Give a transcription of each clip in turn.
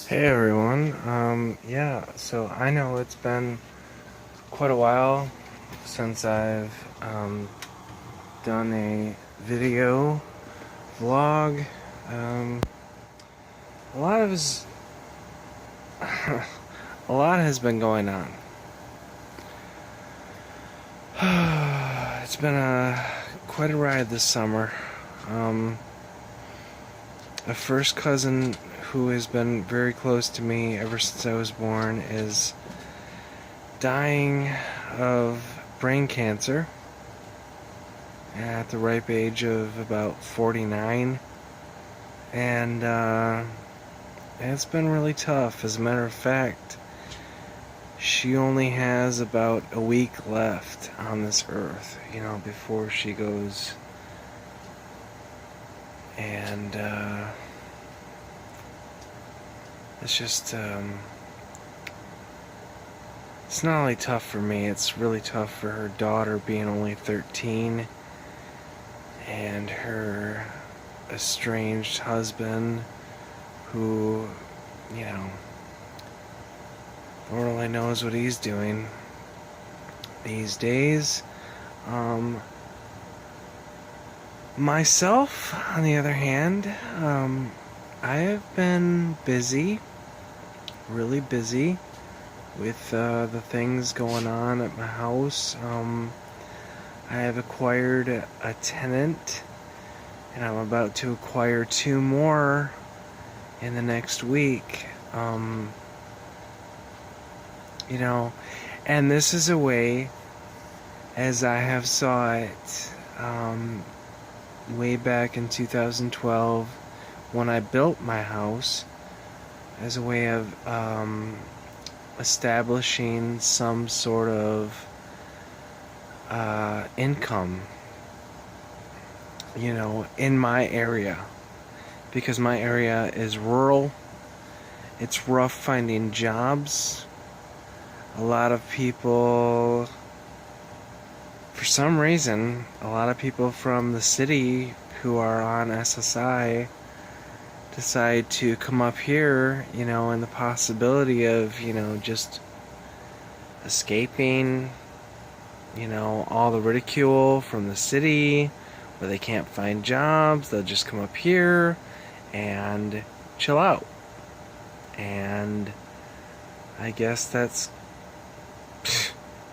Hey everyone. Yeah, so I know it's been quite a while since I've done a video vlog. Um, a lot of his, a lot has been going on. It's been quite a ride this summer. A first cousin who has been very close to me ever since I was born is dying of brain cancer at the ripe age of about 49, and it's been really tough. As a matter of fact, she only has about a week left on this earth, before she goes. And it's just it's not only tough for me, it's really tough for her daughter being only 13 and her estranged husband who, you know, Lord only knows what he's doing these days. Myself, on the other hand, I have been busy, really busy with the things going on at my house. I have acquired a tenant, and I'm about to acquire two more in the next week. And this is a way, as I have saw it way back in 2012 when I built my house, as a way of establishing some sort of income, in my area, because my area is rural. It's rough finding jobs. A lot of people, for some reason, a lot of people from the city who are on SSI decide to come up here, and the possibility of, just escaping, all the ridicule from the city where they can't find jobs. They'll just come up here and chill out. And I guess that's,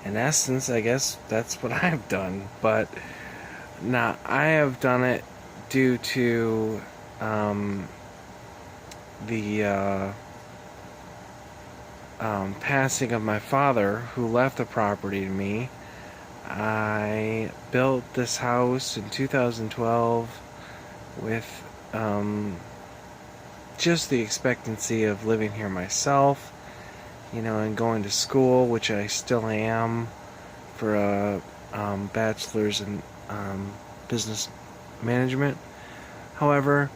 in essence, I guess that's what I've done. But now I have done it due to the passing of my father, who left the property to me. I built this house in 2012 with just the expectancy of living here myself, and going to school, which I still am, for a bachelor's in business management. However,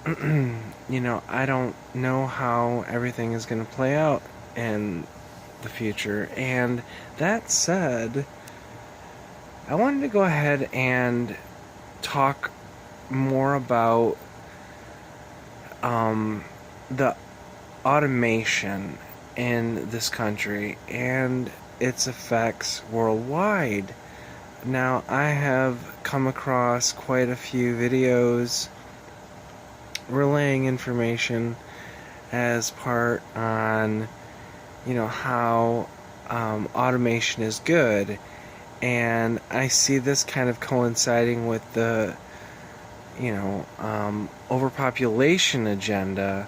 I don't know how everything is going to play out in the future. And that said, I wanted to go ahead and talk more about the automation in this country and its effects worldwide. Now, I have come across quite a few videos relaying information as part on, how automation is good. And I see this kind of coinciding with the, overpopulation agenda.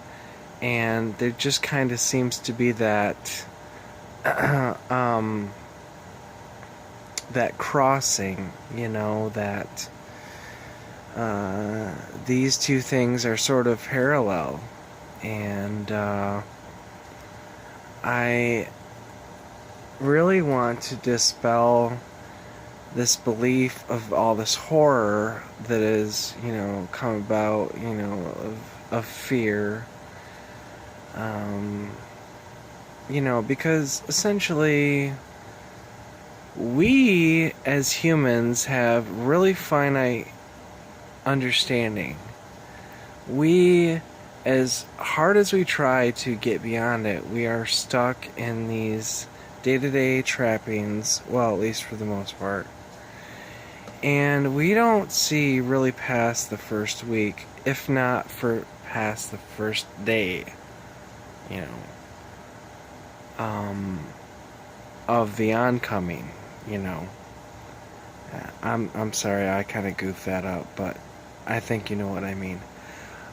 And there just kind of seems to be that that crossing, that these two things are sort of parallel. And I really want to dispel this belief of all this horror that is, come about, of fear. Because essentially we as humans have really finite understanding. We as hard as we try to get beyond it, we are stuck in these day-to-day trappings, well, at least for the most part. And we don't see really past the first week, if not for past the first day, you know, of the oncoming, you know. I'm sorry, I kind of goofed that up, but I think you know what I mean.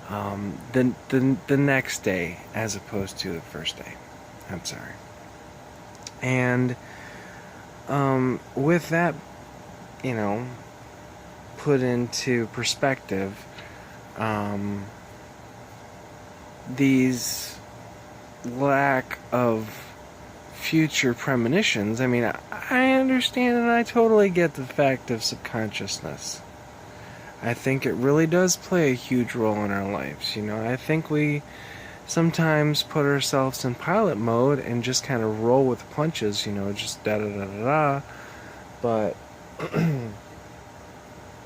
The next day, as opposed to the first day. I'm sorry. And with that, you know, put into perspective, these lack of future premonitions, I mean, I understand and I totally get the fact of subconsciousness. I think it really does play a huge role in our lives, you know. I think we sometimes put ourselves in pilot mode and just kind of roll with the punches, you know, just da-da-da-da-da. But, you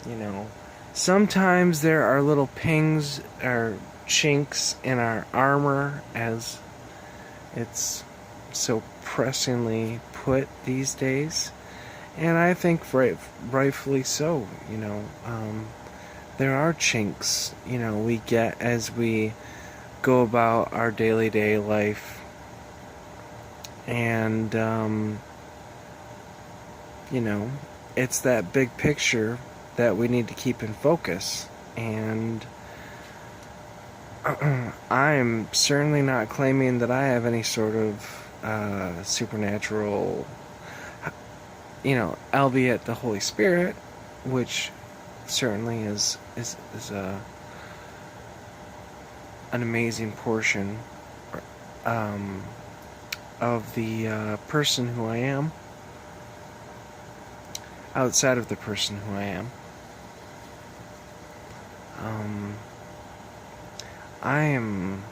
know, sometimes there are little pings or chinks in our armor, as it's so pressingly put these days. And I think rightfully so, you know. There are chinks, you know, we get as we go about our daily day life. And, you know, it's that big picture that we need to keep in focus. And I'm certainly not claiming that I have any sort of supernatural, you know, albeit the Holy Spirit, which certainly is an amazing portion of the person who I am, outside of the person who I am. I am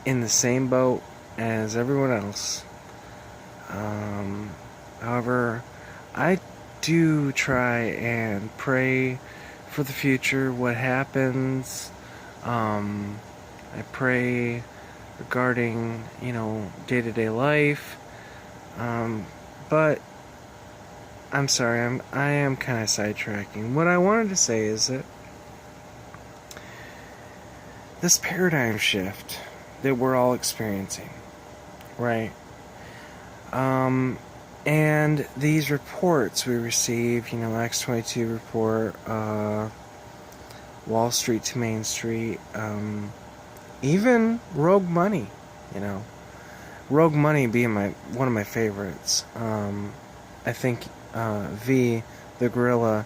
in the same boat as everyone else. However, I do try and pray for the future, what happens. I pray regarding, you know, day-to-day life. But I'm sorry, I am kind of sidetracking. What I wanted to say is that this paradigm shift that we're all experiencing, right? And these reports we receive, you know, X22 report, Wall Street to Main Street, even Rogue Money, you know. Rogue Money being one of my favorites. I think V, the gorilla,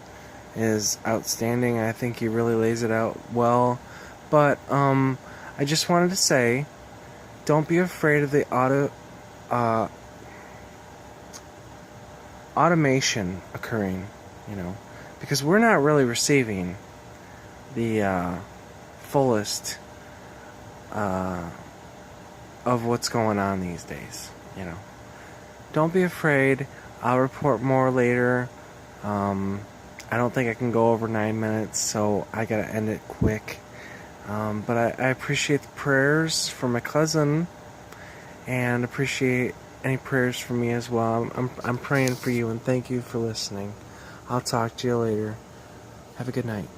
is outstanding. I think he really lays it out well. But I just wanted to say, don't be afraid of the automation occurring, you know, because we're not really receiving the fullest of what's going on these days, you know. Don't be afraid. I'll report more later. I don't think I can go over 9 minutes, so I gotta end it quick. But I appreciate the prayers for my cousin, and appreciate any prayers for me as well. I'm praying for you, and thank you for listening. I'll talk to you later. Have a good night.